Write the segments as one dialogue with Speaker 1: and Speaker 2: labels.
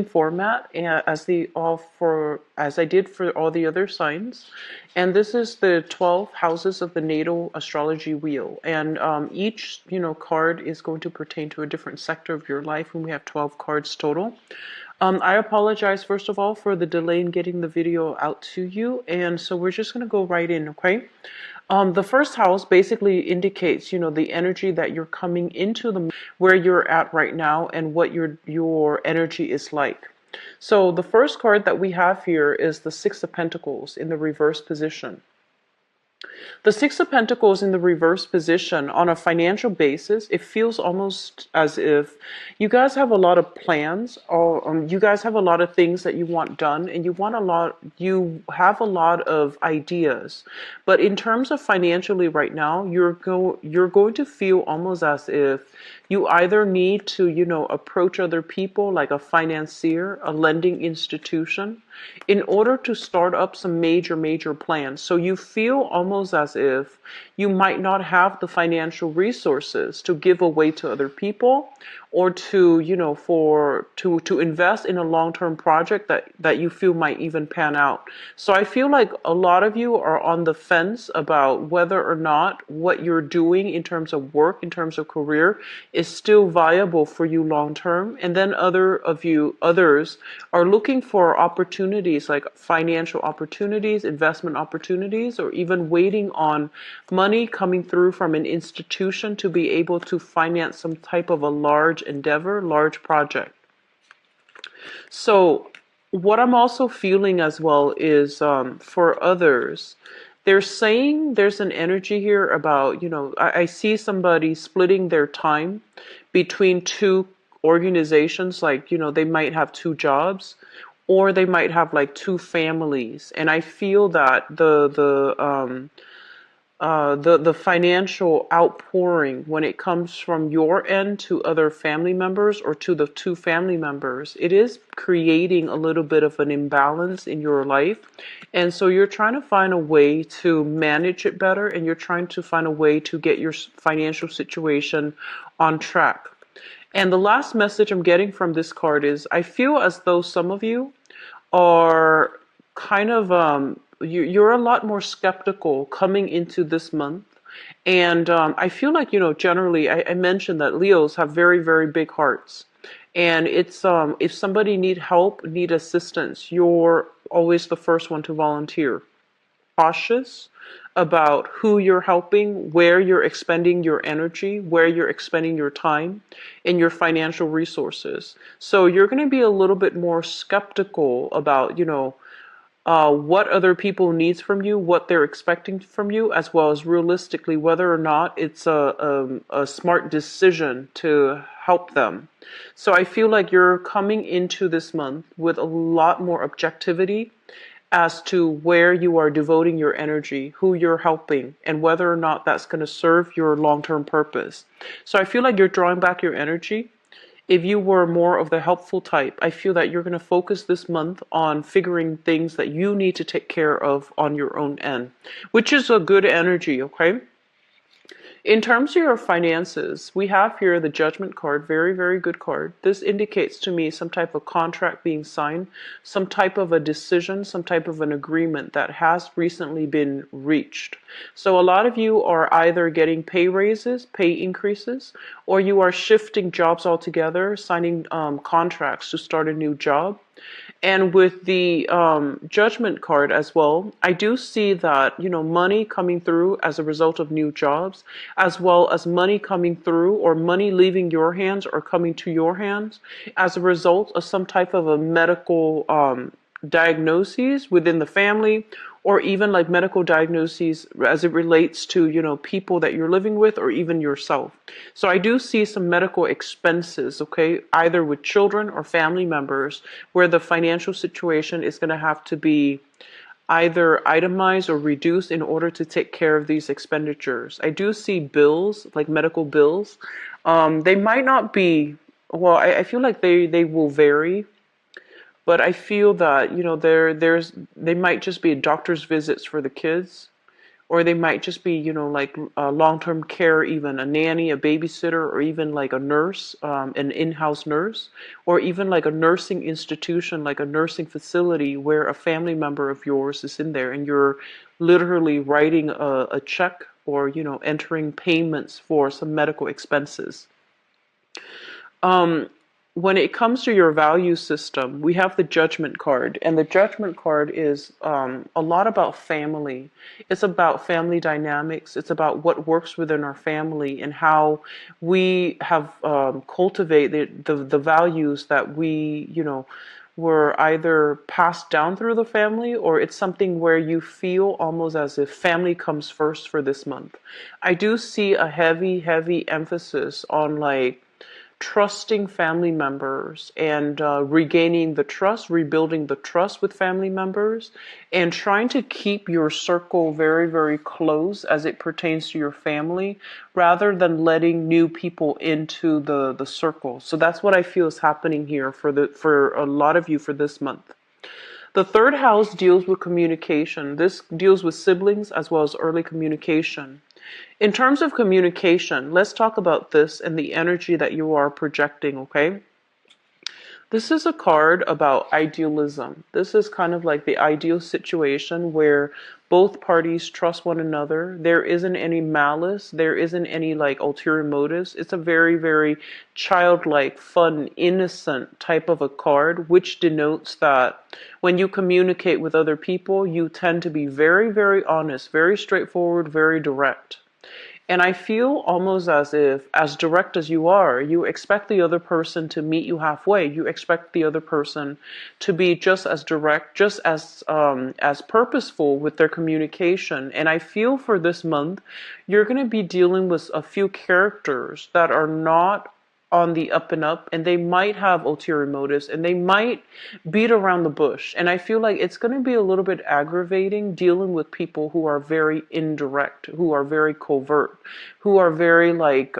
Speaker 1: format as I did for all the other signs, and this is the 12 houses of the natal astrology wheel, and each card is going to pertain to a different sector of your life, and we have 12 cards total. I apologize first of all for the delay in getting the video out to you, and so we're just going to go right in, okay? The first house basically indicates, the energy that you're coming into, where you're at right now, and what your energy is like. So the first card that we have here is the Six of Pentacles in the reverse position. The Six of Pentacles in the reverse position, on a financial basis, it feels almost as if you guys have a lot of plans, or you guys have a lot of things that you want done, and you have a lot of ideas. But in terms of financially right now, you're going to feel almost as if you either need to, approach other people like a financier, a lending institution, in order to start up some major plans. So you feel almost as if you might not have the financial resources to give away to other people, or to, to invest in a long-term project that you feel might even pan out. So I feel like a lot of you are on the fence about whether or not what you're doing in terms of work, in terms of career, is still viable for you long term. And then others are looking for opportunities like financial opportunities, investment opportunities, or even waiting on money coming through from an institution to be able to finance some type of a large endeavor, large project. So what I'm also feeling as well is, for others, they're saying there's an energy here about, I see somebody splitting their time between two organizations, like, they might have two jobs, or they might have like two families. And I feel that the financial outpouring, when it comes from your end to other family members, or to the two family members, it is creating a little bit of an imbalance in your life. And so you're trying to find a way to manage it better, and you're trying to find a way to get your financial situation on track. And the last message I'm getting from this card is, I feel as though some of you are kind of you're a lot more skeptical coming into this month. And I feel like, generally, I mentioned that Leos have very big hearts. And it's if somebody need help, need assistance, you're always the first one to volunteer. Cautious about who you're helping, where you're expending your energy, where you're expending your time, and your financial resources. So you're going to be a little bit more skeptical about, what other people needs from you, what they're expecting from you, as well as realistically whether or not it's a smart decision to help them. So I feel like you're coming into this month with a lot more objectivity as to where you are devoting your energy, who you're helping, and whether or not that's going to serve your long-term purpose. So I feel like you're drawing back your energy. If you were more of the helpful type, I feel that you're going to focus this month on figuring things that you need to take care of on your own end, which is a good energy, okay? In terms of your finances, we have here the Judgment card, very good card. This indicates to me some type of contract being signed, some type of a decision, some type of an agreement that has recently been reached. So a lot of you are either getting pay raises, pay increases, or you are shifting jobs altogether, signing contracts to start a new job. And with the Judgment card as well, I do see that, money coming through as a result of new jobs, as well as money coming through, or money leaving your hands or coming to your hands as a result of some type of a medical diagnoses within the family, or even like medical diagnoses as it relates to, people that you're living with, or even yourself. So I do see some medical expenses, okay, either with children or family members, where the financial situation is going to have to be either itemized or reduced in order to take care of these expenditures. I do see bills, like medical bills. They might not be, well, I feel like they will vary. But I feel that, they might just be doctor's visits for the kids, or they might just be, like long-term care, even a nanny, a babysitter, or even like a nurse, an in-house nurse, or even like a nursing institution, like a nursing facility where a family member of yours is in there and you're literally writing a check or, entering payments for some medical expenses. Um, when it comes to your value system, we have the judgment card, and the judgment card is a lot about family. It's about family dynamics. It's about what works within our family and how we have cultivated the values that we, were either passed down through the family, or it's something where you feel almost as if family comes first for this month. I do see a heavy, heavy emphasis on like trusting family members and regaining the trust, rebuilding the trust with family members, and trying to keep your circle very, very close as it pertains to your family, rather than letting new people into the circle. So that's what I feel is happening here for a lot of you for this month. The third house deals with communication. This deals with siblings as well as early communication. In terms of communication, let's talk about this and the energy that you are projecting, okay? This is a card about idealism. This is kind of like the ideal situation where both parties trust one another. There isn't any malice. There isn't any like ulterior motives. It's a very, very childlike, fun, innocent type of a card, which denotes that when you communicate with other people, you tend to be very, very honest, very straightforward, very direct. And I feel almost as if, as direct as you are, you expect the other person to meet you halfway. You expect the other person to be just as direct, just as purposeful with their communication. And I feel for this month, you're going to be dealing with a few characters that are not on the up and up, and they might have ulterior motives, and they might beat around the bush. And I feel like it's going to be a little bit aggravating dealing with people who are very indirect, who are very covert, who are very like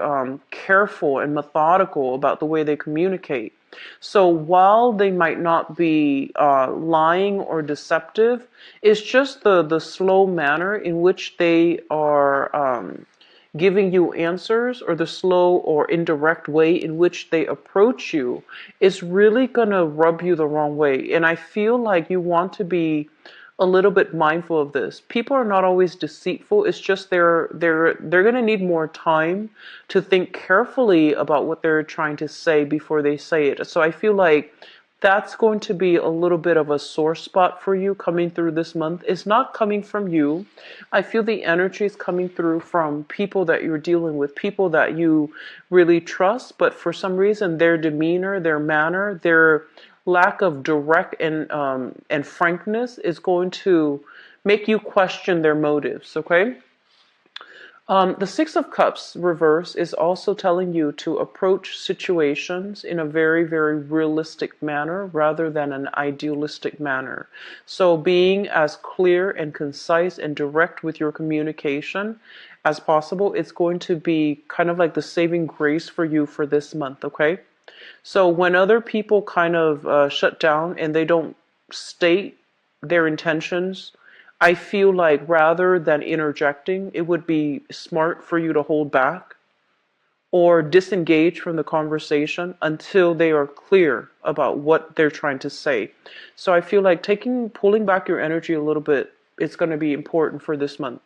Speaker 1: careful and methodical about the way they communicate. So while they might not be lying or deceptive, it's just the slow manner in which they are giving you answers, or the slow or indirect way in which they approach you, is really going to rub you the wrong way. And I feel like you want to be a little bit mindful of this. People are not always deceitful. It's just they're going to need more time to think carefully about what they're trying to say before they say it. So I feel like that's going to be a little bit of a sore spot for you coming through this month. It's not coming from you. I feel the energy is coming through from people that you're dealing with, people that you really trust, but for some reason their demeanor, their manner, their lack of direct and frankness is going to make you question their motives, okay? The Six of Cups reverse is also telling you to approach situations in a very, very realistic manner rather than an idealistic manner. So being as clear and concise and direct with your communication as possible, it's going to be kind of like the saving grace for you for this month, okay? So when other people kind of shut down and they don't state their intentions, I feel like rather than interjecting, it would be smart for you to hold back or disengage from the conversation until they are clear about what they're trying to say. So I feel like pulling back your energy a little bit is going to be important for this month.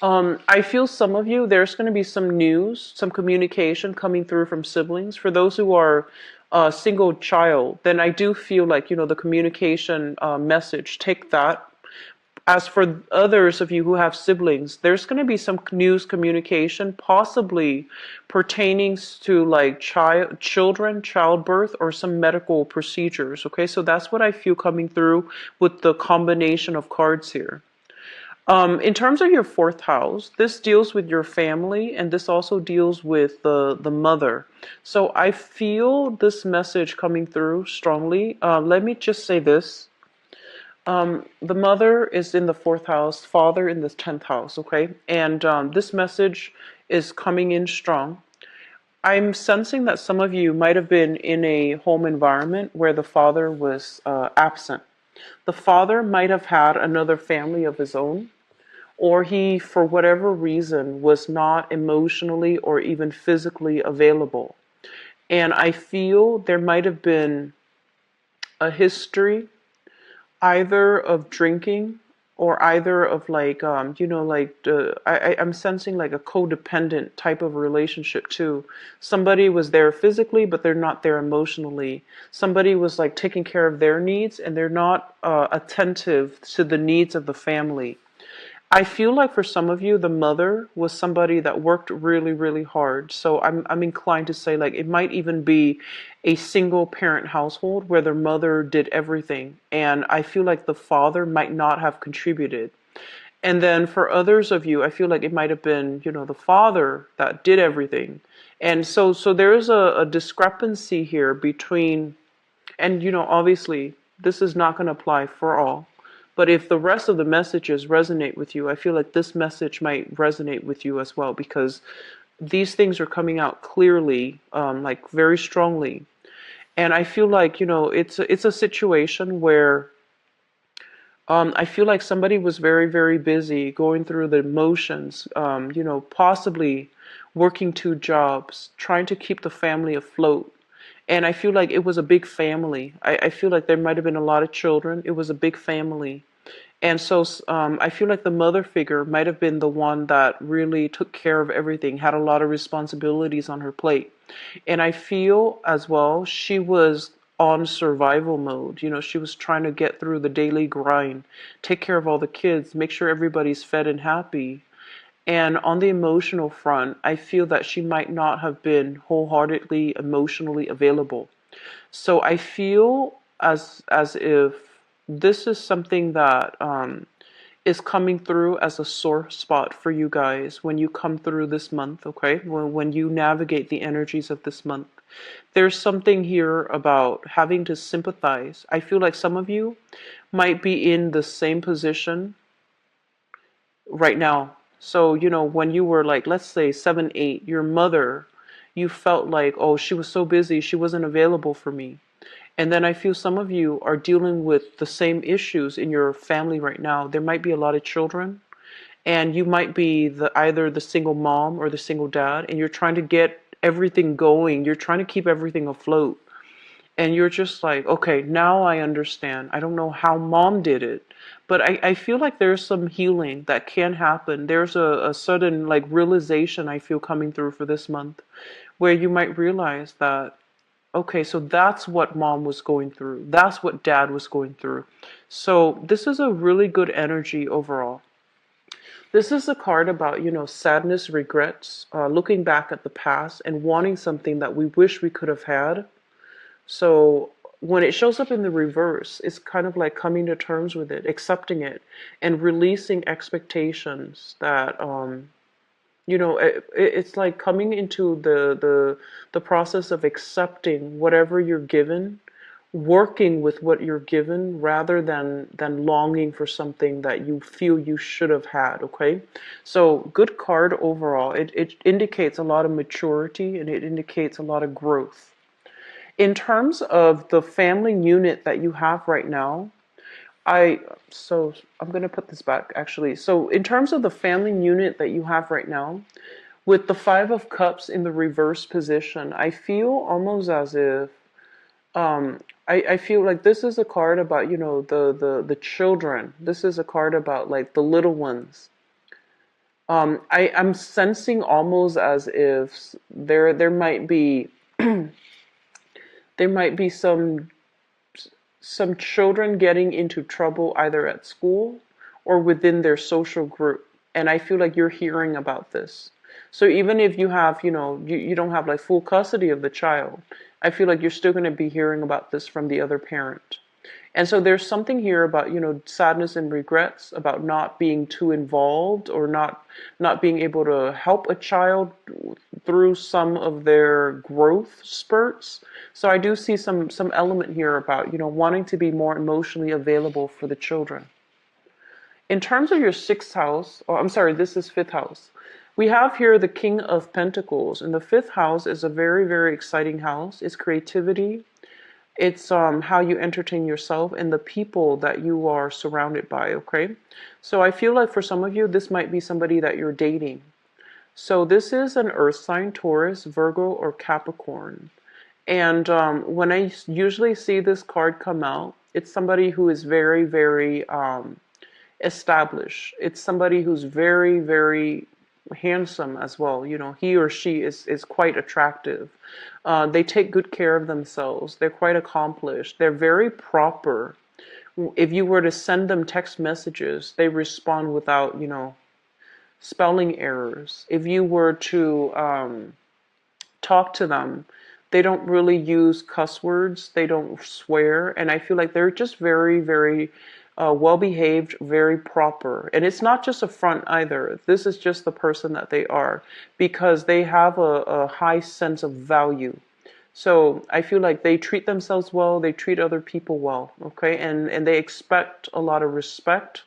Speaker 1: I feel some of you, there's going to be some news, some communication coming through from siblings. For those who are a single child, then I do feel like, the communication message, take that. As for others of you who have siblings, there's going to be some news communication, possibly pertaining to like children, childbirth, or some medical procedures. Okay, so that's what I feel coming through with the combination of cards here. In terms of your fourth house, this deals with your family, and this also deals with the mother. So I feel this message coming through strongly. Let me just say this. The mother is in the fourth house, father in the 10th house, okay? And this message is coming in strong. I'm sensing that some of you might have been in a home environment where the father was absent. The father might have had another family of his own. or he, for whatever reason, was not emotionally or even physically available. And I feel there might have been a history either of drinking or either of like like I'm sensing like a codependent type of relationship too. Somebody was there physically but they're not there emotionally. Somebody was like taking care of their needs and they're not attentive to the needs of the family. I feel like for some of you, the mother was somebody that worked really, really hard. So I'm inclined to say like it might even be a single parent household where the mother did everything. And I feel like the father might not have contributed. And then for others of you, I feel like it might have been, the father that did everything. And so there's a discrepancy here between, and obviously this is not going to apply for all. But if the rest of the messages resonate with you, I feel like this message might resonate with you as well because these things are coming out clearly, like very strongly. And I feel like, it's a situation where I feel like somebody was very, very busy going through the motions, possibly working two jobs, trying to keep the family afloat. And I feel like it was a big family. I feel like there might have been a lot of children. It was a big family. And so I feel like the mother figure might have been the one that really took care of everything, had a lot of responsibilities on her plate. And I feel as well she was on survival mode. She was trying to get through the daily grind, take care of all the kids, make sure everybody's fed and happy. And on the emotional front, I feel that she might not have been wholeheartedly emotionally available. So I feel as if this is something that is coming through as a sore spot for you guys when you come through this month, okay? When you navigate the energies of this month. There's something here about having to sympathize. I feel like some of you might be in the same position right now. So, when you were like, let's say 7, 8, your mother, you felt like, oh, she was so busy, she wasn't available for me. And then I feel some of you are dealing with the same issues in your family right now. There might be a lot of children, and you might be either the single mom or the single dad, and you're trying to get everything going. You're trying to keep everything afloat. And you're just like, okay, now I understand. I don't know how mom did it, but I feel like there's some healing that can happen. There's a sudden like realization I feel coming through for this month where you might realize that, okay, so that's what mom was going through. That's what dad was going through. So this is a really good energy overall. This is a card about, sadness, regrets, looking back at the past and wanting something that we wish we could have had. So when it shows up in the reverse, it's kind of like coming to terms with it, accepting it, and releasing expectations that, it's like coming into the process of accepting whatever you're given, working with what you're given rather than longing for something that you feel you should have had. Okay, so good card overall. It indicates a lot of maturity and it indicates a lot of growth. In terms of the family unit that you have right now, I'm going to put this back actually. So in terms of the family unit that you have right now, with the Five of Cups in the reverse position, I feel almost as if I feel like this is a card about, the children. This is a card about like the little ones. I'm sensing almost as if there might be there might be some children getting into trouble either at school or within their social group. And I feel like you're hearing about this. So even if you have, you don't have like full custody of the child, I feel like you're still going to be hearing about this from the other parent. And so there's something here about, sadness and regrets about not being too involved or not being able to help a child through some of their growth spurts. So I do see some element here about, wanting to be more emotionally available for the children. In terms of your sixth house, or I'm sorry, this is fifth house. We have here the King of Pentacles, and the fifth house is a very, very exciting house. It's creativity. It's how you entertain yourself and the people that you are surrounded by, okay? So I feel like for some of you, this might be somebody that you're dating. So this is an earth sign, Taurus, Virgo, or Capricorn. And when I usually see this card come out, it's somebody who is very, very established. It's somebody who's very, very handsome as well. You know, he or she is quite attractive. They take good care of themselves. They're quite accomplished. They're very proper. If you were to send them text messages, they respond without, spelling errors. If you were to talk to them, they don't really use cuss words. They don't swear. And I feel like they're just very, very well behaved, very proper. And it's not just a front either. This is just the person that they are because they have a high sense of value. So I feel like they treat themselves well, they treat other people well, okay? And they expect a lot of respect,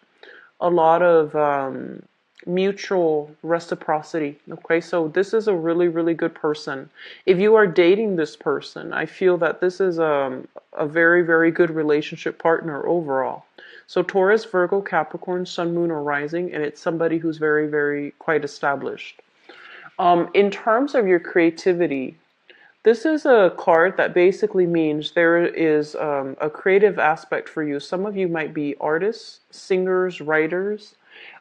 Speaker 1: a lot of mutual reciprocity. Okay, so this is a really, really good person. If you are dating this person, I feel that this is a very, very good relationship partner overall. So Taurus, Virgo, Capricorn, Sun, Moon, or Rising, and it's somebody who's very, very quite established. In terms of your creativity, this is a card that basically means there is a creative aspect for you. Some of you might be artists, singers, writers.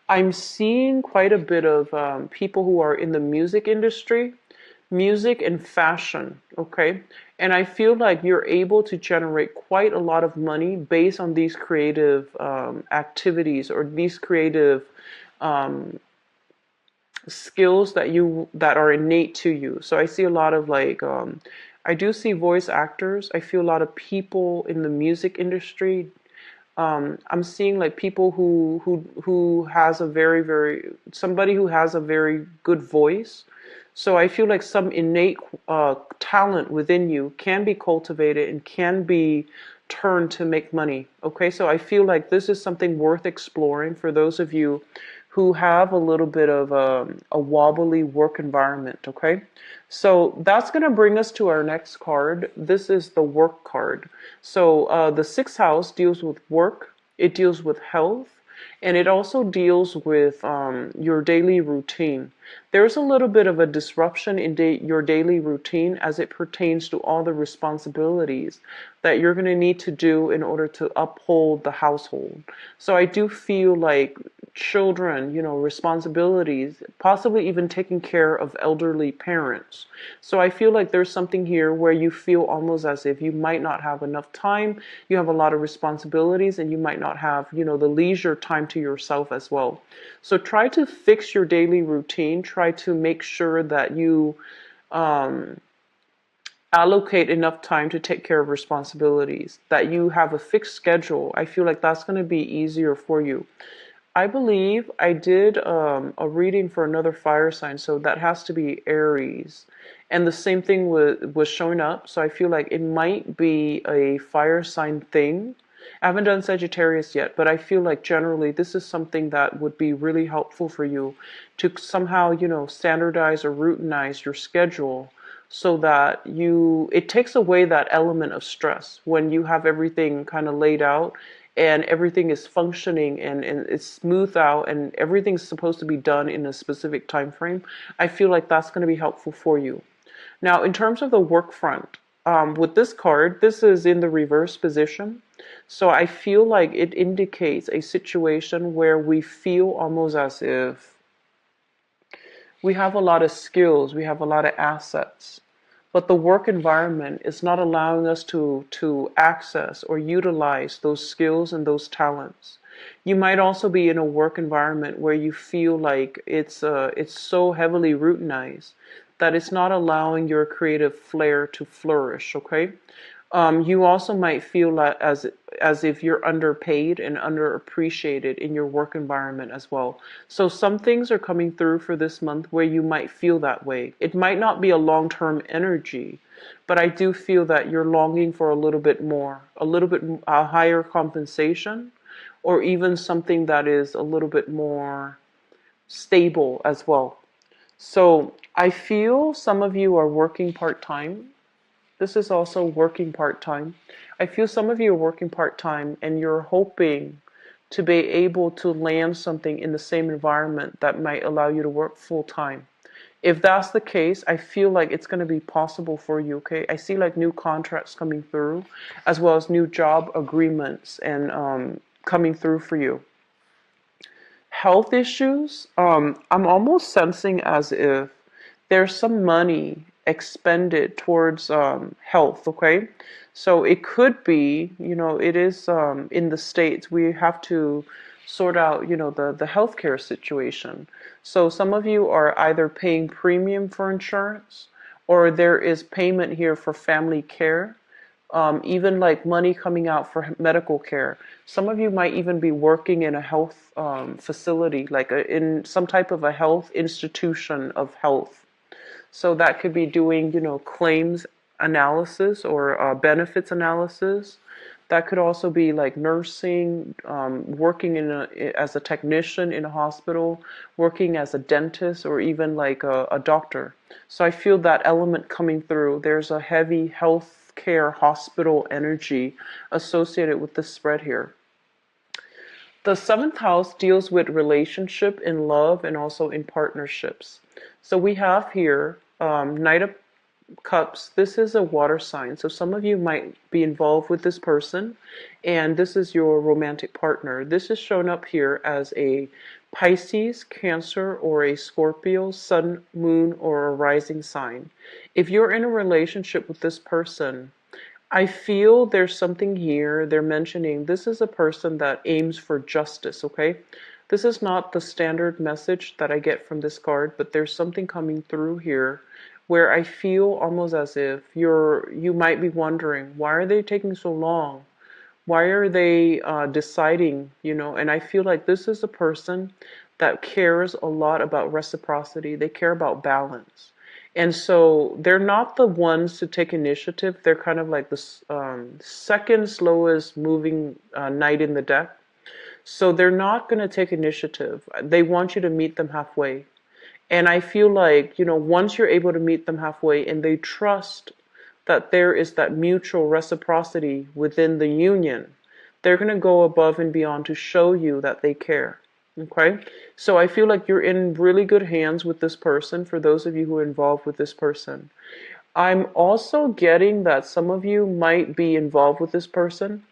Speaker 1: I'm seeing quite a bit of people who are in the music industry, music and fashion, okay? And I feel like you're able to generate quite a lot of money based on these creative activities or these creative skills that are innate to you. So I see a lot of like I do see voice actors. I feel a lot of people in the music industry. I'm seeing like people who has a very, very somebody who has a very good voice. So I feel like some innate talent within you can be cultivated and can be turned to make money. Okay, so I feel like this is something worth exploring for those of you who have a little bit of a wobbly work environment. Okay, so that's going to bring us to our next card. This is the work card. So the sixth house deals with work, it deals with health, and it also deals with your daily routine. There's a little bit of a disruption in your daily routine as it pertains to all the responsibilities that you're going to need to do in order to uphold the household. So I do feel like children, responsibilities, possibly even taking care of elderly parents. So I feel like there's something here where you feel almost as if you might not have enough time, you have a lot of responsibilities, and you might not have, the leisure time to yourself as well. So try to fix your daily routine, try to make sure that you allocate enough time to take care of responsibilities, that you have a fixed schedule. I feel like that's going to be easier for you. I believe I did a reading for another fire sign, so that has to be Aries. And the same thing was showing up, so I feel like it might be a fire sign thing. I haven't done Sagittarius yet, but I feel like generally this is something that would be really helpful for you to somehow, standardize or routinize your schedule so that it takes away that element of stress when you have everything kind of laid out and everything is functioning and it's smoothed out and everything's supposed to be done in a specific time frame. I feel like that's going to be helpful for you. Now, in terms of the work front, with this card, this is in the reverse position. So I feel like it indicates a situation where we feel almost as if we have a lot of skills, we have a lot of assets, but the work environment is not allowing us to access or utilize those skills and those talents. You might also be in a work environment where you feel like it's so heavily routinized that it's not allowing your creative flair to flourish. Okay, you also might feel like as if you're underpaid and underappreciated in your work environment as well. So some things are coming through for this month where you might feel that way. It might not be a long-term energy, but I do feel that you're longing for a little bit more, a higher compensation, or even something that is a little bit more stable as well. So I feel some of you are working part-time. This is also working part-time. I feel some of you are working part-time and you're hoping to be able to land something in the same environment that might allow you to work full-time. If that's the case, I feel like it's going to be possible for you, okay? I see like new contracts coming through, as well as new job agreements and coming through for you. Health issues, I'm almost sensing as if there's some money expended towards health, okay? So it could be, it is in the States, we have to sort out, the healthcare situation. So some of you are either paying premium for insurance or there is payment here for family care, even like money coming out for medical care. Some of you might even be working in a health facility, like in some type of a health institution of health. So that could be doing, claims analysis or benefits analysis. That could also be like nursing, working as a technician in a hospital, working as a dentist, or even like a doctor. So I feel that element coming through. There's a heavy health care hospital energy associated with this spread here. The seventh house deals with relationship in love and also in partnerships. So we have here Knight of Cups. This is a water sign. So some of you might be involved with this person and this is your romantic partner. This is shown up here as a Pisces, Cancer, or a Scorpio, Sun, Moon, or a rising sign. If you're in a relationship with this person, I feel there's something here. They're mentioning this is a person that aims for justice, okay? This is not the standard message that I get from this card, but there's something coming through here where I feel almost as if you might be wondering, why are they taking so long? Why are they deciding, And I feel like this is a person that cares a lot about reciprocity. They care about balance. And so they're not the ones to take initiative. They're kind of like the second slowest moving knight in the deck. So they're not going to take initiative. They want you to meet them halfway. And I feel like, once you're able to meet them halfway and they trust that there is that mutual reciprocity within the union, they're going to go above and beyond to show you that they care. Okay? So I feel like you're in really good hands with this person, for those of you who are involved with this person. I'm also getting that some of you might be involved with this person,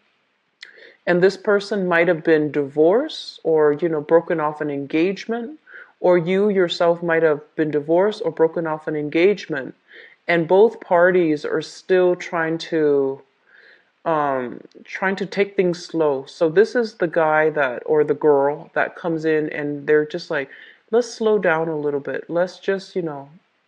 Speaker 1: and this person might have been divorced or, broken off an engagement, or you yourself might have been divorced or broken off an engagement, and both parties are still trying to take things slow. So this is the guy or the girl that comes in and they're just like, let's slow down a little bit. Let's just,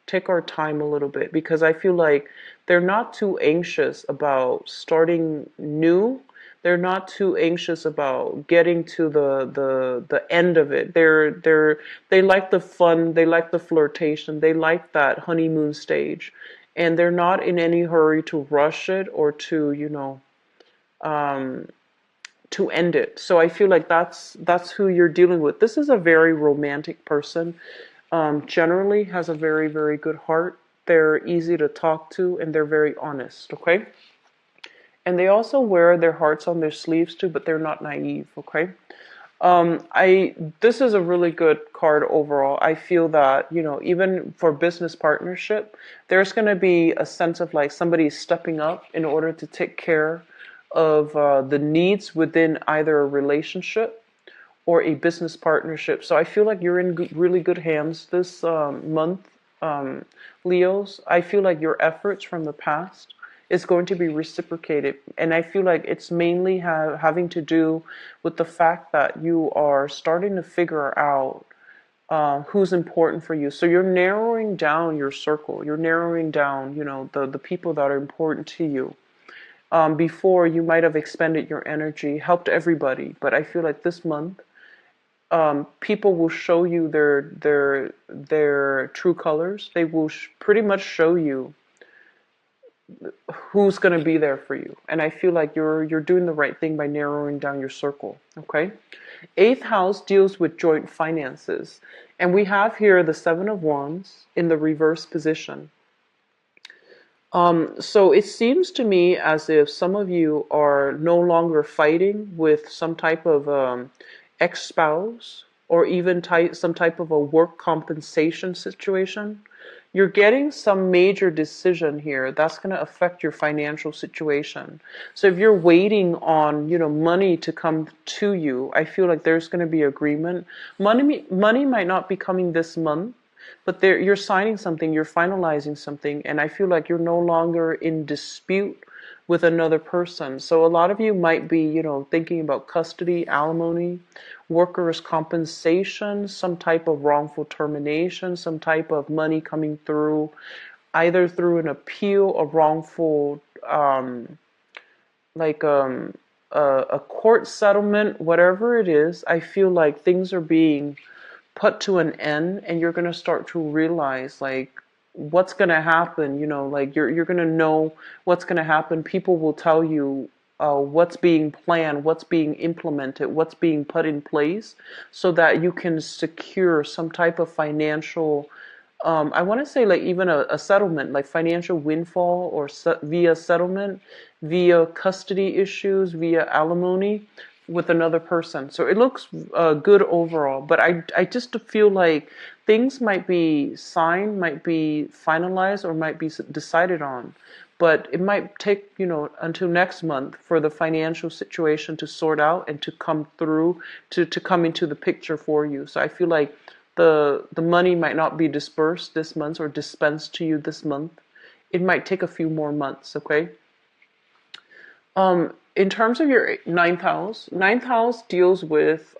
Speaker 1: take our time a little bit, because I feel like they're not too anxious about starting new. They're not too anxious about getting to the end of it. They like the fun, they like the flirtation, they like that honeymoon stage, and they're not in any hurry to rush it or to end it. So I feel like that's who you're dealing with. This is a very romantic person. Generally has a very, very good heart. They're easy to talk to and they're very honest, okay? And they also wear their hearts on their sleeves too, but they're not naive, okay? This is a really good card overall. I feel that, even for business partnership, there's going to be a sense of like somebody stepping up in order to take care of the needs within either a relationship or a business partnership. So I feel like you're in really good hands this month, Leos. I feel like your efforts from the past is going to be reciprocated. And I feel like it's mainly having to do with the fact that you are starting to figure out who's important for you. So you're narrowing down your circle. You're narrowing down, the people that are important to you. Before, you might have expended your energy, helped everybody. But I feel like this month, people will show you their true colors. They will pretty much show you who's going to be there for you. And I feel like you're doing the right thing by narrowing down your circle, okay? Eighth house deals with joint finances. And we have here the Seven of Wands in the reverse position. So it seems to me as if some of you are no longer fighting with some type of ex-spouse or even some type of a work compensation situation. You're getting some major decision here that's going to affect your financial situation. So if you're waiting on, money to come to you, I feel like there's going to be agreement. Money might not be coming this month, but you're signing something, you're finalizing something, and I feel like you're no longer in dispute with another person. So a lot of you might be, thinking about custody, alimony, workers' compensation, some type of wrongful termination, some type of money coming through, either through an appeal, a wrongful, like a court settlement, whatever it is. I feel like things are being put to an end, and you're going to start to realize like what's going to happen, like you're going to know what's going to happen. People will tell you what's being planned, what's being implemented, what's being put in place, so that you can secure some type of financial, I want to say like even a settlement, like financial windfall, or via settlement, via custody issues, via alimony with another person. So it looks good overall, but I just feel like things might be signed, might be finalized, or might be decided on. But it might take, until next month for the financial situation to sort out and to come through, to come into the picture for you. So I feel like the money might not be dispersed this month or dispensed to you this month. It might take a few more months, okay? In terms of your ninth house deals with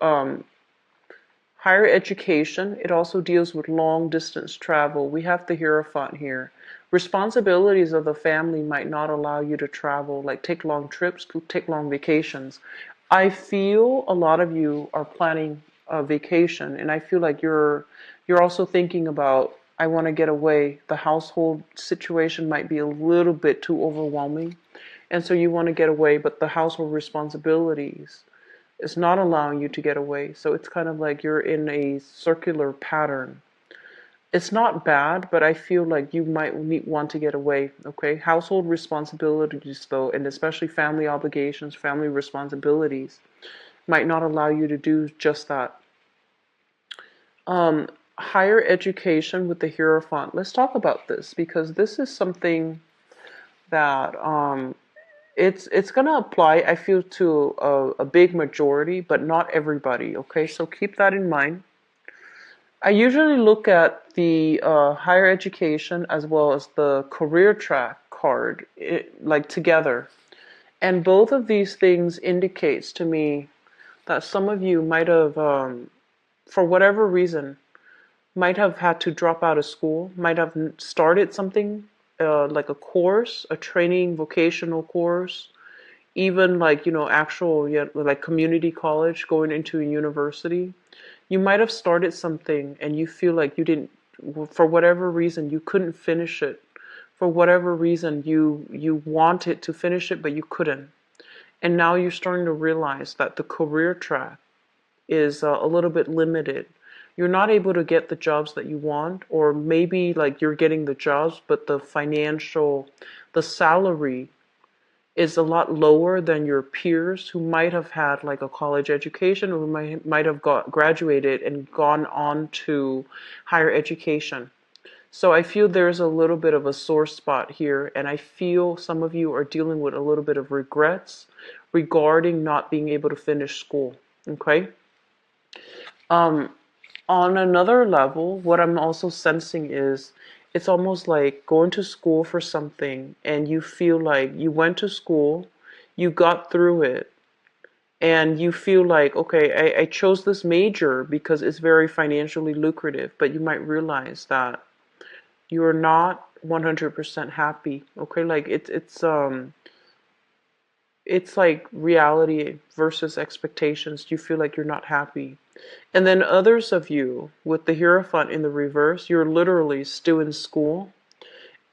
Speaker 1: higher education. It also deals with long distance travel. We have the Hierophant here. Responsibilities of the family might not allow you to travel, like take long trips, take long vacations. I feel a lot of you are planning a vacation, and I feel like you're also thinking about, I want to get away. The household situation might be a little bit too overwhelming, and so you want to get away, but the household responsibilities is not allowing you to get away. So it's kind of like you're in a circular pattern. It's not bad, but I feel like you might want to get away, okay? Household responsibilities, though, and especially family obligations, family responsibilities, might not allow you to do just that. Higher education with the Hierophant. Let's talk about this, because this is something that it's going to apply, I feel, to a big majority, but not everybody, okay? So keep that in mind. I usually look at the higher education as well as the career track card, like together. And both of these things indicates to me that some of you might have, for whatever reason, might have had to drop out of school, might have started something like a course, a training vocational course, even like, actual, yeah, like community college, going into a university. You might have started something and you feel like you didn't, for whatever reason, you couldn't finish it. For whatever reason, you wanted to finish it, but you couldn't. And now you're starting to realize that the career track is a little bit limited. You're not able to get the jobs that you want, or maybe like you're getting the jobs, but the salary is a lot lower than your peers who might have had like a college education, or who might have graduated and gone on to higher education. So I feel there's a little bit of a sore spot here, and I feel some of you are dealing with a little bit of regrets regarding not being able to finish school. Okay? On another level, what I'm also sensing is it's almost like going to school for something, and you feel like you went to school, you got through it, and you feel like, okay, I chose this major because it's very financially lucrative, but you might realize that you are not 100% happy. Okay, like it's like reality versus expectations. You feel like you're not happy. And then others of you with the Hierophant in the reverse, you're literally still in school,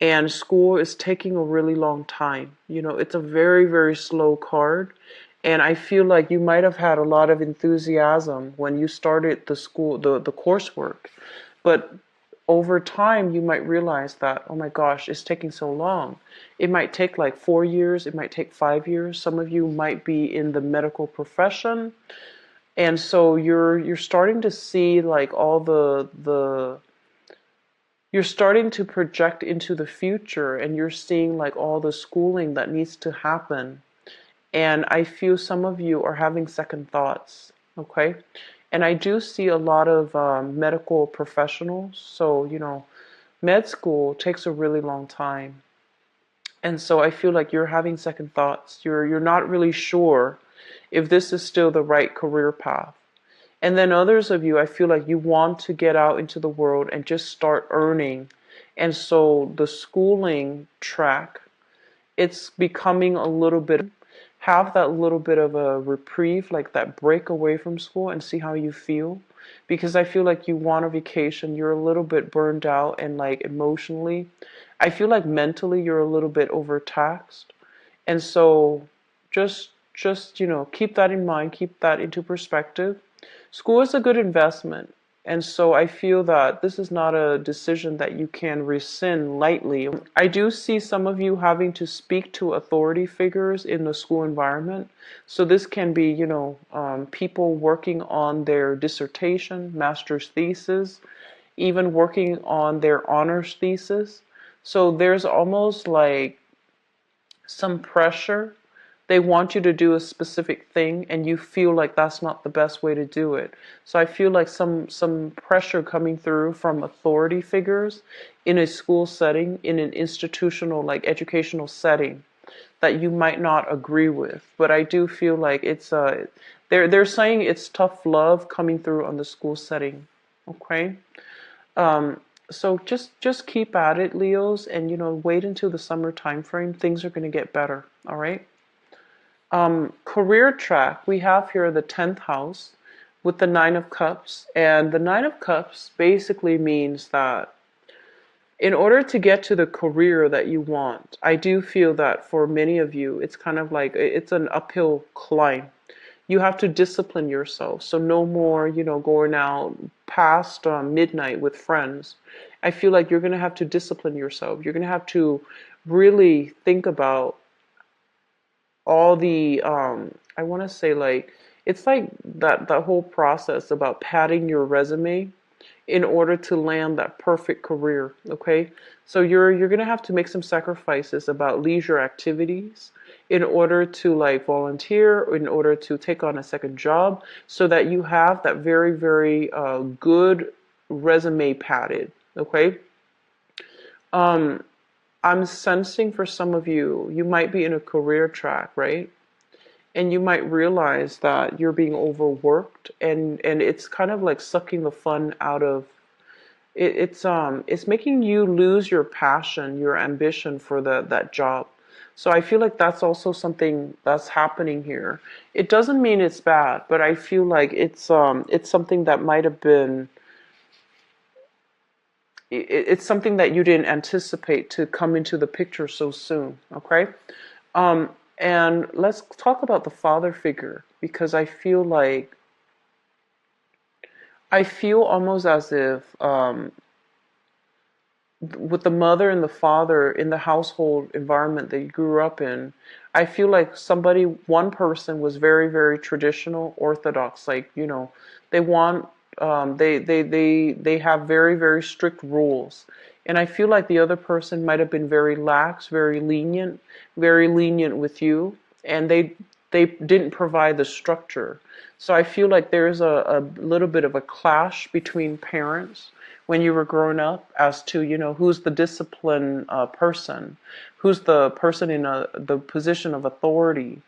Speaker 1: and school is taking a really long time. It's a very, very slow card. And I feel like you might have had a lot of enthusiasm when you started the school, the coursework. But over time, you might realize that, oh my gosh, it's taking so long. It might take like 4 years, it might take 5 years. Some of you might be in the medical profession. And so you're starting to see like all the you're starting to project into the future, and you're seeing like all the schooling that needs to happen. And I feel some of you are having second thoughts, okay? And I do see a lot of medical professionals. So, med school takes a really long time. And so I feel like you're having second thoughts. You're not really sure if this is still the right career path. And then others of you, I feel like you want to get out into the world and just start earning. And so the schooling track, it's becoming a little bit, have that little bit of a reprieve, like that break away from school and see how you feel. Because I feel like you want a vacation. You're a little bit burned out, and like emotionally, I feel like mentally you're a little bit overtaxed. And so just, keep that in mind, keep that into perspective. School is a good investment. And so I feel that this is not a decision that you can rescind lightly. I do see some of you having to speak to authority figures in the school environment. So this can be, people working on their dissertation, master's thesis, even working on their honors thesis. So there's almost like some pressure. They want you to do a specific thing, and you feel like that's not the best way to do it. So I feel like some pressure coming through from authority figures in a school setting, in an institutional, like educational setting, that you might not agree with. But I do feel like it's they're saying it's tough love coming through on the school setting. Okay. So just keep at it, Leos, and wait until the summer time frame. Things are going to get better. All right. Career track, we have here the 10th house with the 9 of Cups. And the 9 of Cups basically means that in order to get to the career that you want, I do feel that for many of you, it's kind of like it's an uphill climb. You have to discipline yourself. So no more, going out past midnight with friends. I feel like you're going to have to discipline yourself. You're going to have to really think about all the I want to say, like, it's like that whole process about padding your resume in order to land that perfect career. Okay, so you're gonna have to make some sacrifices about leisure activities in order to like volunteer, in order to take on a second job, so that you have that very very good resume padded. Okay. um I'm sensing for some of you, you might be in a career track, right? And you might realize that you're being overworked, and it's kind of like sucking the fun out of it. It's making you lose your passion, your ambition for that job. So I feel like that's also something that's happening here. It doesn't mean it's bad, but I feel like it's something that might have been it's something that you didn't anticipate to come into the picture so soon. Okay. And let's talk about the father figure, because I feel almost as if with the mother and the father in the household environment that you grew up in, I feel like one person was very, very traditional, orthodox. Like, they want, they have very, very strict rules. And I feel like the other person might have been very lax, very lenient with you, and they didn't provide the structure. So I feel like there's a little bit of a clash between parents when you were growing up as to, who's the disciplined person, who's the person in the position of authority.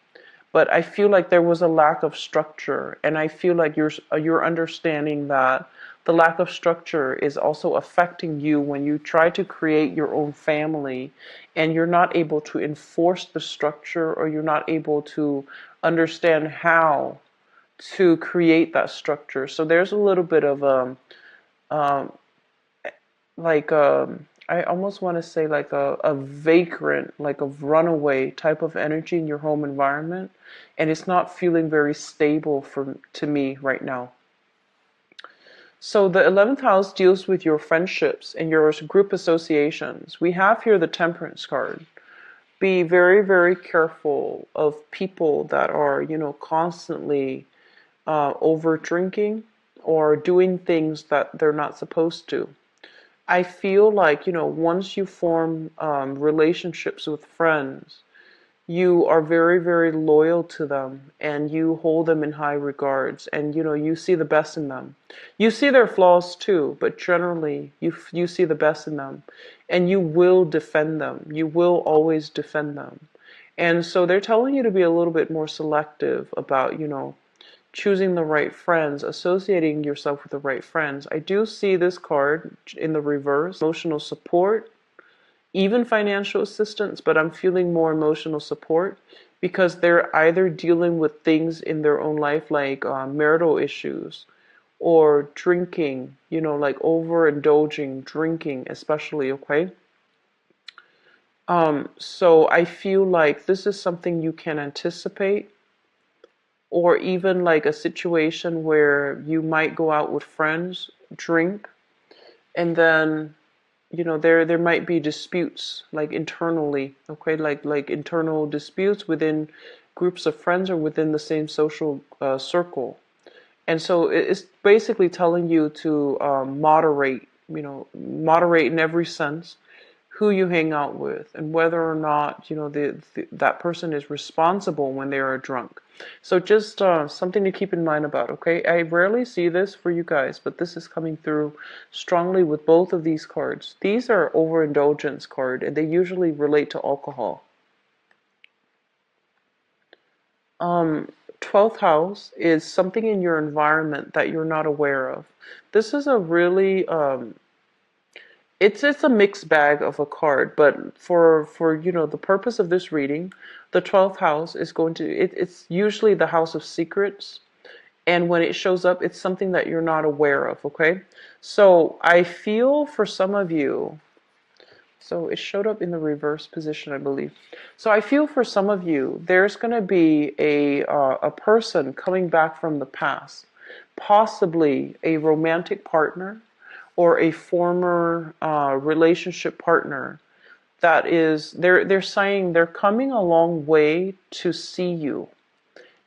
Speaker 1: But I feel like there was a lack of structure, and I feel like you're understanding that the lack of structure is also affecting you when you try to create your own family, and you're not able to enforce the structure, or you're not able to understand how to create that structure. So there's a little bit of um, like I almost want to say like a vagrant, like a runaway type of energy in your home environment, and it's not feeling very stable to me right now. So the 11th house deals with your friendships and your group associations. We have here the Temperance card. Be very, very careful of people that are, constantly over drinking or doing things that they're not supposed to. I feel like, once you form relationships with friends, you are very, very loyal to them and you hold them in high regards, and you see the best in them. You see their flaws too, but generally you see the best in them, and you will defend them. You will always defend them. And so they're telling you to be a little bit more selective about, choosing the right friends, associating yourself with the right friends. I do see this card in the reverse, emotional support, even financial assistance, but I'm feeling more emotional support because they're either dealing with things in their own life like marital issues or drinking, like overindulging, drinking especially, okay? So I feel like this is something you can anticipate, or even like a situation where you might go out with friends, drink, and then there might be disputes like internally, okay, like internal disputes within groups of friends or within the same social circle. And so it's basically telling you to moderate, moderate in every sense who you hang out with and whether or not that person is responsible when they are drunk. So just something to keep in mind about, okay? I rarely see this for you guys, but this is coming through strongly with both of these cards. These are overindulgence card, and they usually relate to alcohol. 12th house is something in your environment that you're not aware of. This is a really it's a mixed bag of a card, but for the purpose of this reading, the 12th house is going to it's usually the house of secrets, and when it shows up, it's something that you're not aware of, okay? So I feel for some of you, so it showed up in the reverse position, I believe. So I feel for some of you, there's going to be a person coming back from the past, possibly a romantic partner or a former relationship partner that is they're saying they're coming a long way to see you.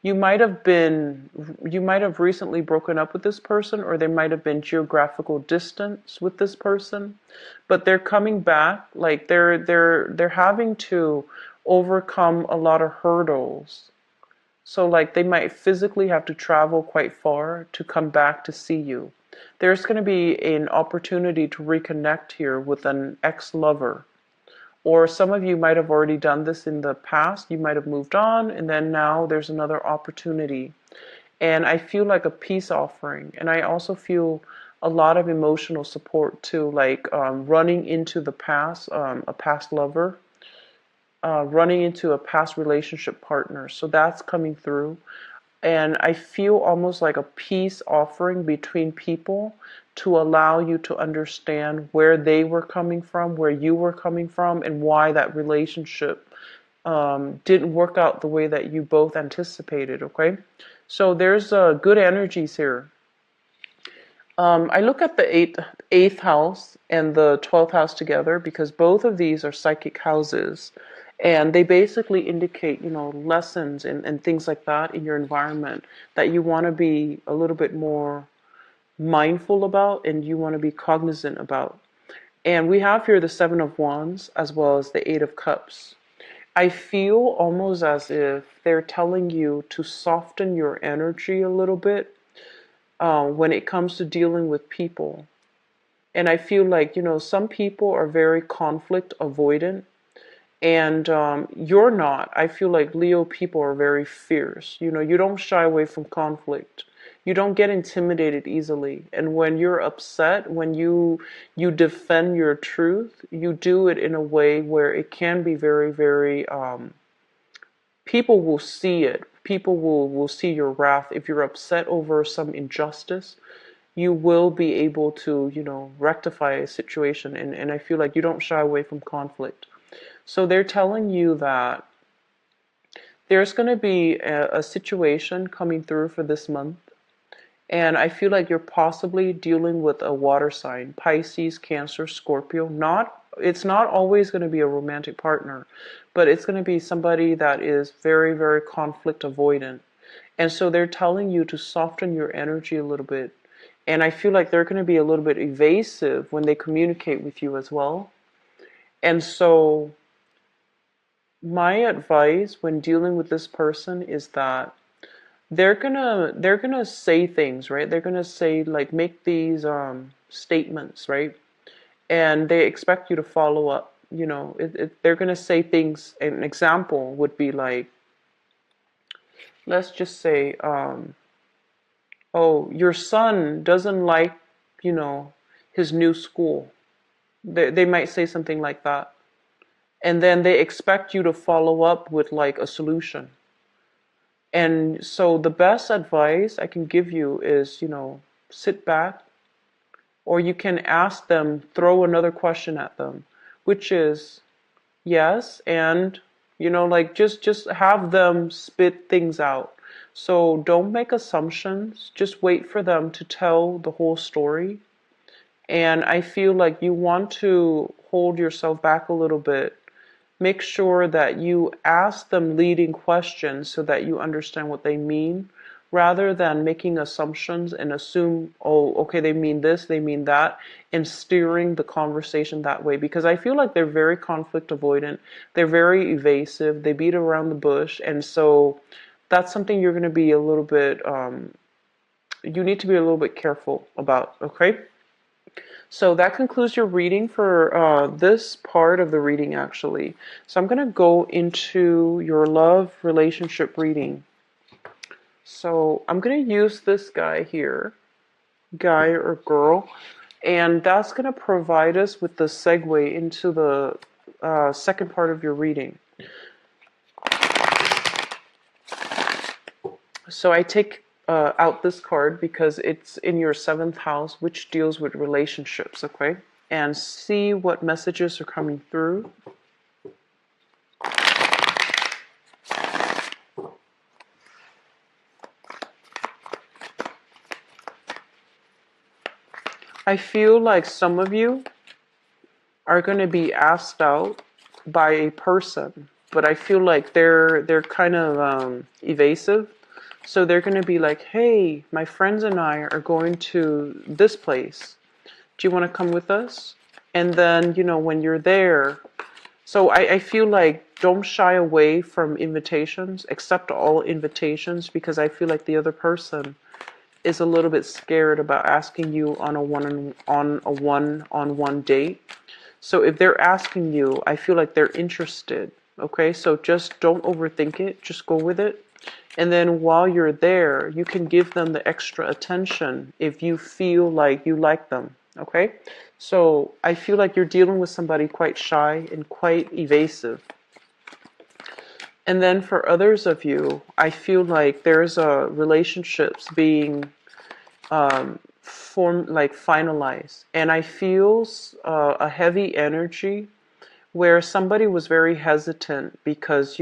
Speaker 1: You might have recently broken up with this person, or there might have been geographical distance with this person, but they're coming back, like they're having to overcome a lot of hurdles. So like they might physically have to travel quite far to come back to see you. There's going to be an opportunity to reconnect here with an ex-lover. Or some of you might have already done this in the past. You might have moved on, and then now there's another opportunity. And I feel like a peace offering. And I also feel a lot of emotional support too, like running into the past, a past lover, running into a past relationship partner. So that's coming through. And I feel almost like a peace offering between people to allow you to understand where they were coming from, where you were coming from, and why that relationship didn't work out the way that you both anticipated, okay? So there's good energies here. I look at the eighth house and the 12th house together because both of these are psychic houses. And they basically indicate, lessons and things like that in your environment that you want to be a little bit more mindful about and you want to be cognizant about. And we have here the Seven of Wands as well as the Eight of Cups. I feel almost as if they're telling you to soften your energy a little bit when it comes to dealing with people. And I feel like, some people are very conflict avoidant. And you're not. I feel like Leo people are very fierce. You don't shy away from conflict. You don't get intimidated easily. And when you're upset, when you defend your truth, you do it in a way where it can be very, very, people will see it. People will see your wrath. If you're upset over some injustice, you will be able to, rectify a situation. And I feel like you don't shy away from conflict. So they're telling you that there's going to be a situation coming through for this month, And I feel like you're possibly dealing with a water sign, Pisces, Cancer, Scorpio. It's not always going to be a romantic partner, but it's going to be somebody that is very, very conflict avoidant. And so they're telling you to soften your energy a little bit. And I feel like they're going to be a little bit evasive when they communicate with you as well. And so my advice when dealing with this person is that they're gonna say things, right? They're gonna say, like, make these statements, right? And they expect you to follow up. They're gonna say things. An example would be like, let's just say, oh, your son doesn't like, you know, his new school. They might say something like that, and then they expect you to follow up with like a solution. And so the best advice I can give you is, sit back, or you can ask them, throw another question at them, which is yes, and like just have them spit things out. So don't make assumptions, just wait for them to tell the whole story. And I feel like you want to hold yourself back a little bit. Make sure that you ask them leading questions so that you understand what they mean, rather than making assumptions and assume, oh, okay, they mean this, they mean that, and steering the conversation that way. Because I feel like they're very conflict avoidant, they're very evasive, they beat around the bush, and so that's something you're going to be a little bit, you need to be a little bit careful about, okay? So that concludes your reading for this part of the reading, actually. So I'm going to go into your love relationship reading. So I'm going to use this guy here, guy or girl, and that's going to provide us with the segue into the second part of your reading. So I take out this card because it's in your 7th house, which deals with relationships, okay? And see what messages are coming through. I feel like some of you are going to be asked out by a person, but I feel like they're kind of evasive. So they're going to be like, hey, my friends and I are going to this place. Do you want to come with us? And then, when you're there, so I feel like don't shy away from invitations, accept all invitations, because I feel like the other person is a little bit scared about asking you on a one-on-one date. So if they're asking you, I feel like they're interested. Okay, so just don't overthink it. Just go with it. And then while you're there, you can give them the extra attention if you feel like you like them. Okay, so I feel like you're dealing with somebody quite shy and quite evasive. And then for others of you, I feel like there's relationships being formed, like finalized. And I feel a heavy energy where somebody was very hesitant because,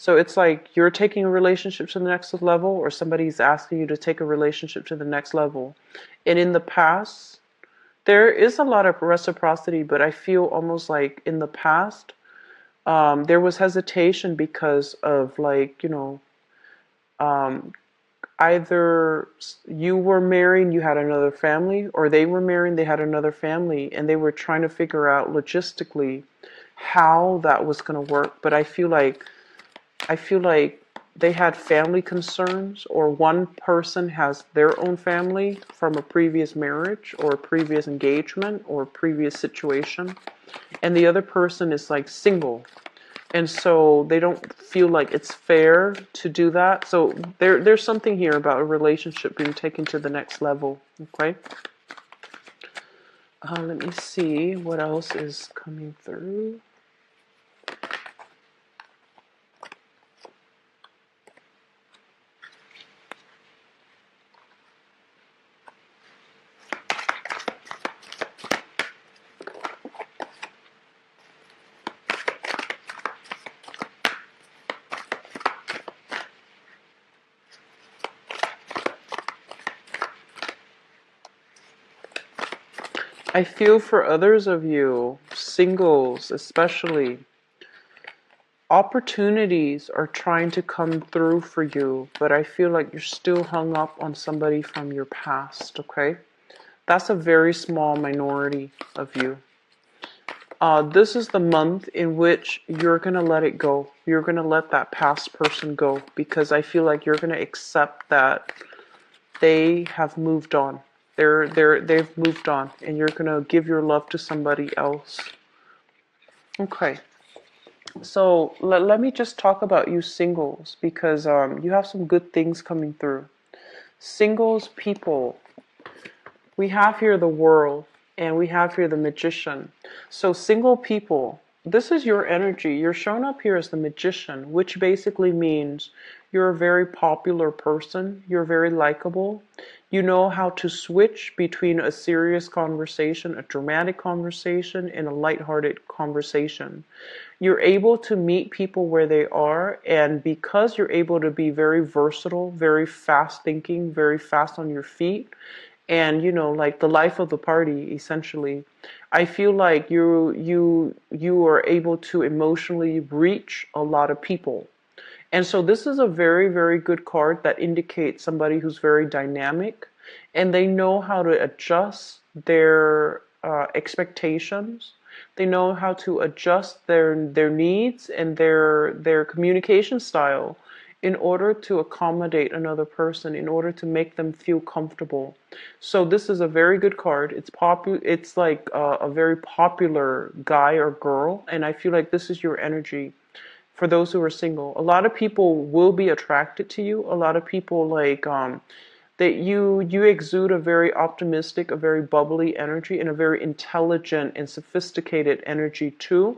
Speaker 1: so it's like you're taking a relationship to the next level, or somebody's asking you to take a relationship to the next level. And in the past, there is a lot of reciprocity, but I feel almost like in the past, there was hesitation because of, like, either you were married, you had another family, or they were married, they had another family, and they were trying to figure out logistically how that was going to work. But I feel like they had family concerns, or one person has their own family from a previous marriage or a previous engagement or a previous situation, and the other person is like single. And so they don't feel like it's fair to do that. So there's something here about a relationship being taken to the next level. Okay. Let me see what else is coming through. I feel for others of you, singles especially, opportunities are trying to come through for you, but I feel like you're still hung up on somebody from your past, okay? That's a very small minority of you. This is the month in which you're going to let it go. You're going to let that past person go because I feel like you're going to accept that they have moved on. They've moved on and you're going to give your love to somebody else. Okay. So let me just talk about you singles because you have some good things coming through. Singles people, we have here the world and we have here the magician. So single people, this is your energy. You're shown up here as the magician, which basically means you're a very popular person. You're very likable. You know how to switch between a serious conversation, a dramatic conversation, and a lighthearted conversation. You're able to meet people where they are, and because you're able to be very versatile, very fast thinking, very fast on your feet, and like the life of the party essentially, I feel like you are able to emotionally reach a lot of people. And so this is a very, very good card that indicates somebody who's very dynamic and they know how to adjust their expectations. They know how to adjust their needs and their communication style in order to accommodate another person, in order to make them feel comfortable. So this is a very good card. It's like a very popular guy or girl, and I feel like this is your energy for those who are single. A lot of people will be attracted to you. A lot of people like that you exude a very optimistic, a very bubbly energy and a very intelligent and sophisticated energy too.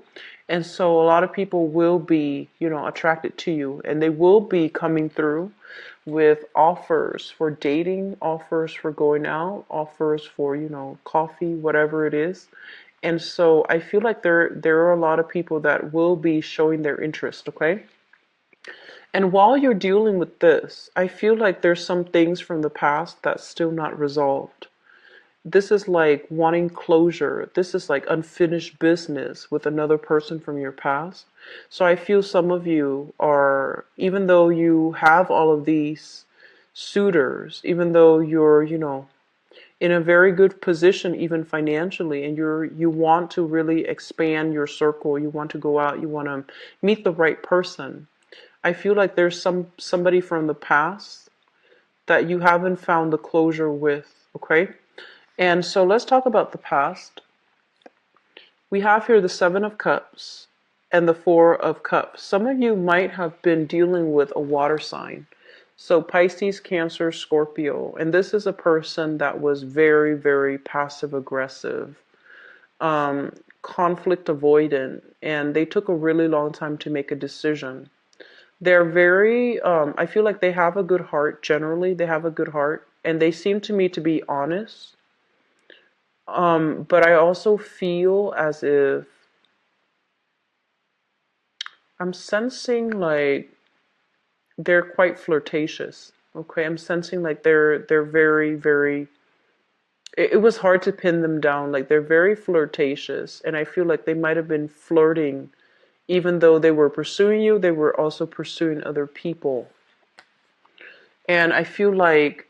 Speaker 1: And so a lot of people will be, attracted to you and they will be coming through with offers for dating, offers for going out, offers for, coffee, whatever it is. And so I feel like there are a lot of people that will be showing their interest, okay? And while you're dealing with this, I feel like there's some things from the past that's still not resolved. This is like wanting closure. This is like unfinished business with another person from your past. So I feel some of you are, even though you have all of these suitors, even though you're, in a very good position even financially and you want to really expand your circle, you want to go out, you want to meet the right person. I feel like there's somebody from the past that you haven't found the closure with, okay? And so let's talk about the past. We have here the 7 of Cups and the 4 of Cups. Some of you might have been dealing with a water sign. So Pisces, Cancer, Scorpio. And this is a person that was very, very passive aggressive, conflict avoidant, and they took a really long time to make a decision. They're very, I feel like they have a good heart. Generally, they have a good heart, and they seem to me to be honest. But I also feel as if I'm sensing like they're quite flirtatious. Okay, I'm sensing like they're very, very. It was hard to pin them down. Like they're very flirtatious, and I feel like they might have been flirting, even though they were pursuing you. They were also pursuing other people, and I feel like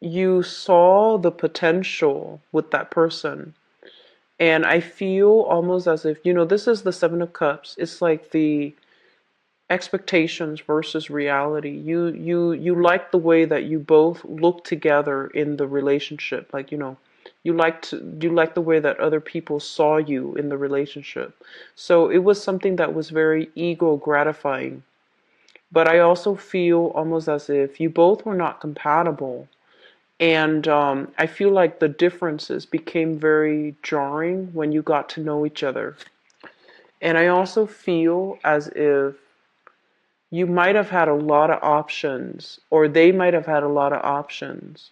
Speaker 1: you saw the potential with that person. And I feel almost as if, this is the 7 of Cups. It's like the expectations versus reality. You like the way that you both look together in the relationship. Like, you like the way that other people saw you in the relationship. So it was something that was very ego gratifying. But I also feel almost as if you both were not compatible. And I feel like the differences became very jarring when you got to know each other. And I also feel as if you might have had a lot of options, or they might have had a lot of options,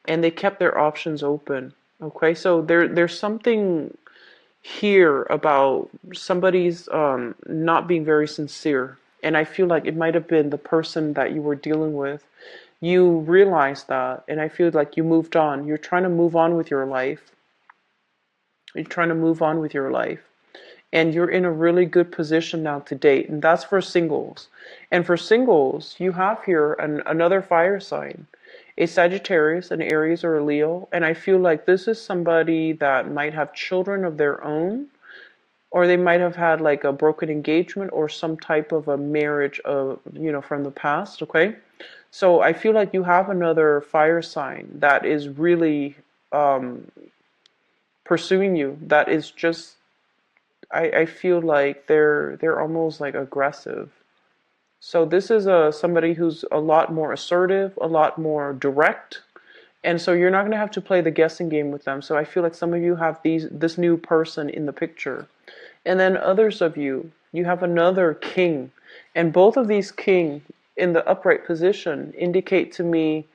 Speaker 1: and they kept their options open. Okay, so there's something here about somebody's not being very sincere. And I feel like it might have been the person that you were dealing with. You realized that, and I feel like you moved on. You're trying to move on with your life. You're trying to move on with your life. And you're in a really good position now to date. And that's for singles. And for singles, you have here another fire sign, a Sagittarius, an Aries, or a Leo. And I feel like this is somebody that might have children of their own, or they might have had like a broken engagement or some type of a marriage of, from the past. Okay. So I feel like you have another fire sign that is really pursuing you. That is just, I feel like they're almost like aggressive. So this is somebody who's a lot more assertive, a lot more direct, and so you're not going to have to play the guessing game with them. So I feel like some of you have this new person in the picture, and then others of you have another king, and both of these king in the upright position indicate to me,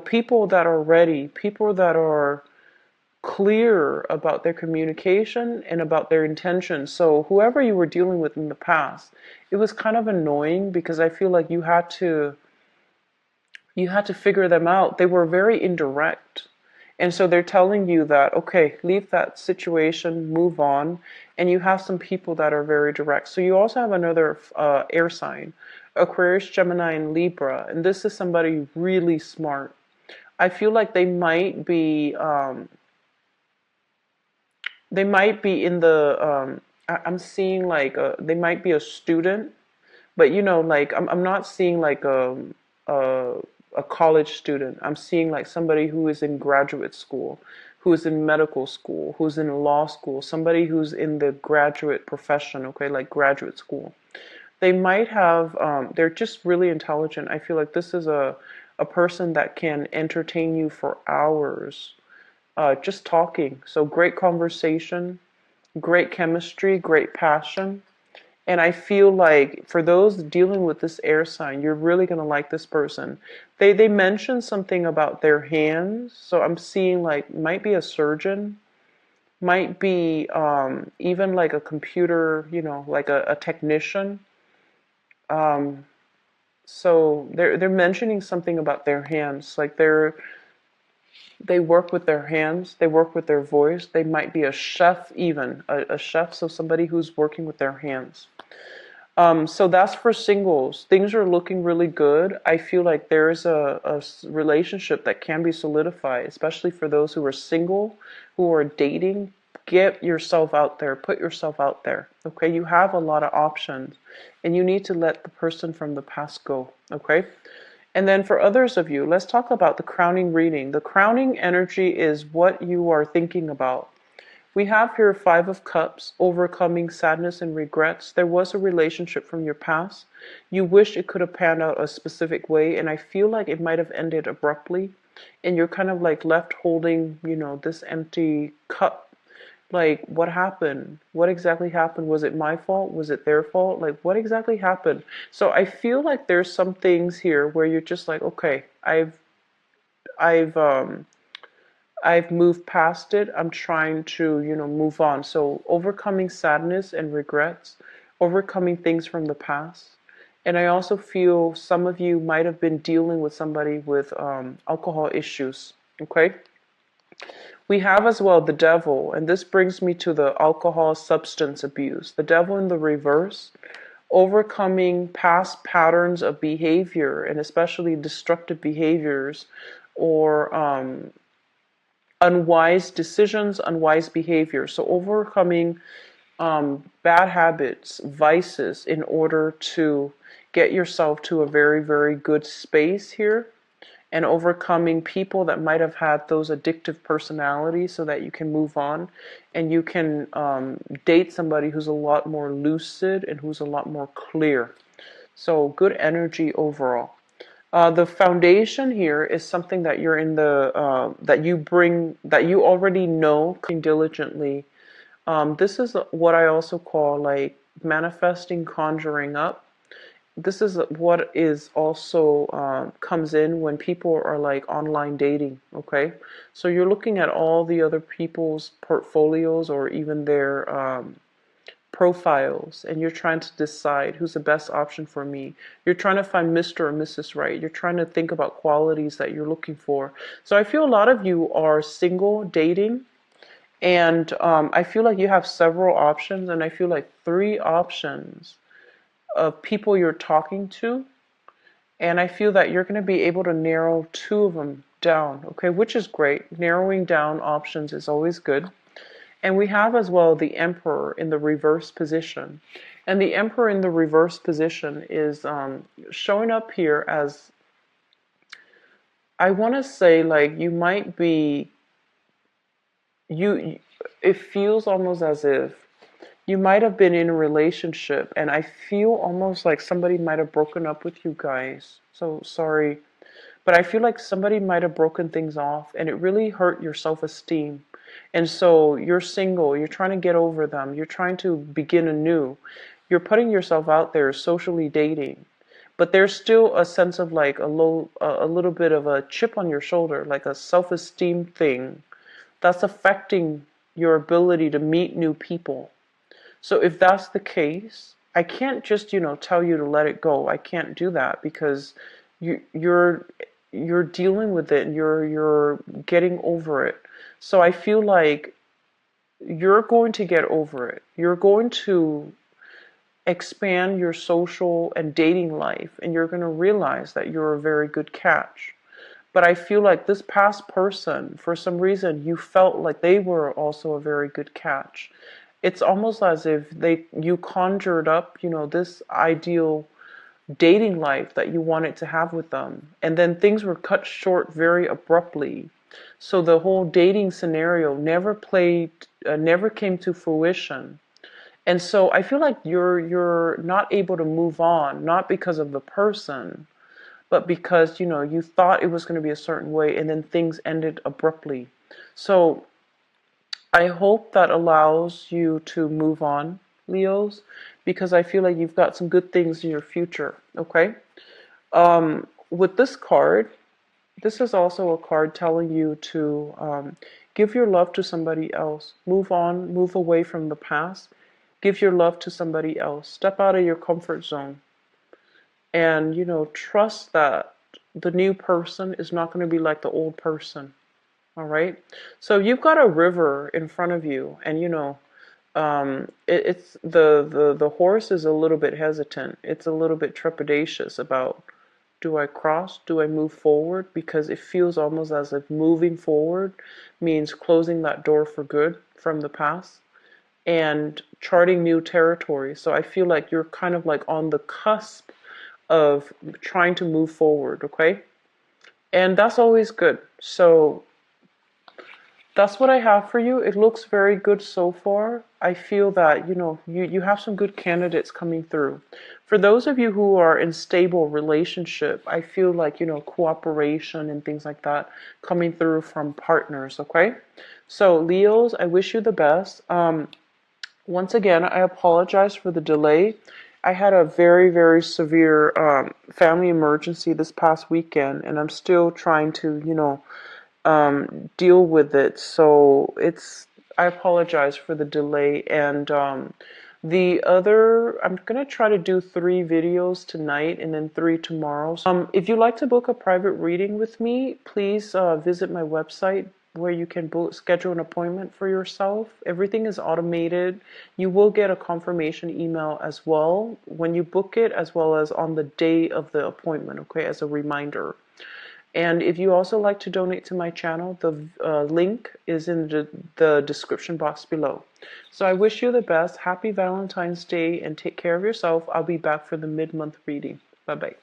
Speaker 1: people that are ready, people that are clear about their communication and about their intentions. So whoever you were dealing with in the past, it was kind of annoying because I feel like you had to figure them out. They were very indirect. And so they're telling you that, okay, leave that situation, move on. And you have some people that are very direct. So you also have another air sign, Aquarius, Gemini, and Libra. And this is somebody really smart. I feel like they might be in the I'm seeing like they might be a student, but like I'm not seeing like a a college student. I'm seeing like somebody who is in graduate school, who is in medical school, who's in law school, somebody who's in the graduate profession, okay, like graduate school. They might have they're just really intelligent. I feel like this is a person that can entertain you for hours, just talking. So great conversation, great chemistry, great passion. And I feel like for those dealing with this air sign, you're really going to like this person. They mentioned something about their hands. So I'm seeing like might be a surgeon, might be even like a computer, like a technician. Um, so they're mentioning something about their hands, like they work with their hands, they work with their voice. They might be a chef, even a chef, so somebody who's working with their hands. So that's for singles. Things are looking really good. I feel like there's a relationship that can be solidified, especially for those who are single, who are dating. Get yourself out there, put yourself out there. Okay, you have a lot of options, and you need to let the person from the past go. Okay. And then for others of you, let's talk about the crowning reading. The crowning energy is what you are thinking about. We have here Five of Cups, overcoming sadness and regrets. There was a relationship from your past. You wish it could have panned out a specific way, and I feel like it might have ended abruptly. And you're kind of like left holding, this empty cup. Like, what happened? What exactly happened? Was it my fault? Was it their fault? Like, what exactly happened? So I feel like there's some things here where you're just like, okay, I've I've moved past it. I'm trying to, move on. So overcoming sadness and regrets, overcoming things from the past. And I also feel some of you might have been dealing with somebody with alcohol issues. Okay. We have as well the devil, and this brings me to the alcohol substance abuse. The devil in the reverse, overcoming past patterns of behavior, and especially destructive behaviors or unwise decisions, unwise behavior. So overcoming bad habits, vices, in order to get yourself to a very, very good space here, and overcoming people that might have had those addictive personalities so that you can move on and you can date somebody who's a lot more lucid and who's a lot more clear. So good energy overall. The foundation here is something that you're in that you bring, that you already know diligently. This is what I also call like manifesting, conjuring up. This is what is also comes in when people are like online dating. Okay, so you're looking at all the other people's portfolios or even their profiles, and you're trying to decide who's the best option for me. You're trying to find Mr. or Mrs. Right. You're trying to think about qualities that you're looking for. So I feel a lot of you are single, dating, And I feel like you have several options, and I feel like three options of people you're talking to. And I feel that you're going to be able to narrow two of them down, okay, which is great. Narrowing down options is always good. And we have as well the Emperor in the reverse position. And the Emperor in the reverse position is showing up here as, I want to say, like, you might be, you, it feels almost as if you might have been in a relationship, and I feel almost like somebody might have broken up with you guys. So sorry. But I feel like somebody might have broken things off and it really hurt your self-esteem. And so you're single, you're trying to get over them, you're trying to begin anew. You're putting yourself out there socially dating. But there's still a sense of like a little bit of a chip on your shoulder, like a self-esteem thing that's affecting your ability to meet new people. So if that's the case, I can't just, tell you to let it go. I can't do that because you're dealing with it and you're getting over it. So I feel like you're going to get over it. You're going to expand your social and dating life, and you're going to realize that you're a very good catch. But I feel like this past person, for some reason, you felt like they were also a very good catch. It's almost as if you conjured up, this ideal dating life that you wanted to have with them, and then things were cut short very abruptly. So the whole dating scenario never came to fruition. And so I feel like you're not able to move on, not because of the person, but because you thought it was going to be a certain way, and then things ended abruptly. So I hope that allows you to move on, Leos, because I feel like you've got some good things in your future. Okay. With this card, this is also a card telling you to give your love to somebody else. Move on, move away from the past. Give your love to somebody else. Step out of your comfort zone. And, trust that the new person is not going to be like the old person. All right. So you've got a river in front of you, and it's the horse is a little bit hesitant. It's a little bit trepidatious about, do I cross? Do I move forward? Because it feels almost as if moving forward means closing that door for good from the past and charting new territory. So I feel like you're kind of like on the cusp of trying to move forward, okay? And that's always good. So that's what I have for you. It looks very good so far. I feel that, you have some good candidates coming through. For those of you who are in stable relationship, I feel like, cooperation and things like that coming through from partners, okay? So Leos, I wish you the best. Once again, I apologize for the delay. I had a very, very severe family emergency this past weekend, and I'm still trying to, deal with it. So I apologize for the delay. And I'm going to try to do 3 videos tonight and then 3 tomorrow. If you'd like to book a private reading with me, please visit my website where you can schedule an appointment for yourself. Everything is automated. You will get a confirmation email as well when you book it, as well as on the day of the appointment, okay, as a reminder. And if you also like to donate to my channel, the link is in the description box below. So I wish you the best. Happy Valentine's Day and take care of yourself. I'll be back for the mid-month reading. Bye-bye.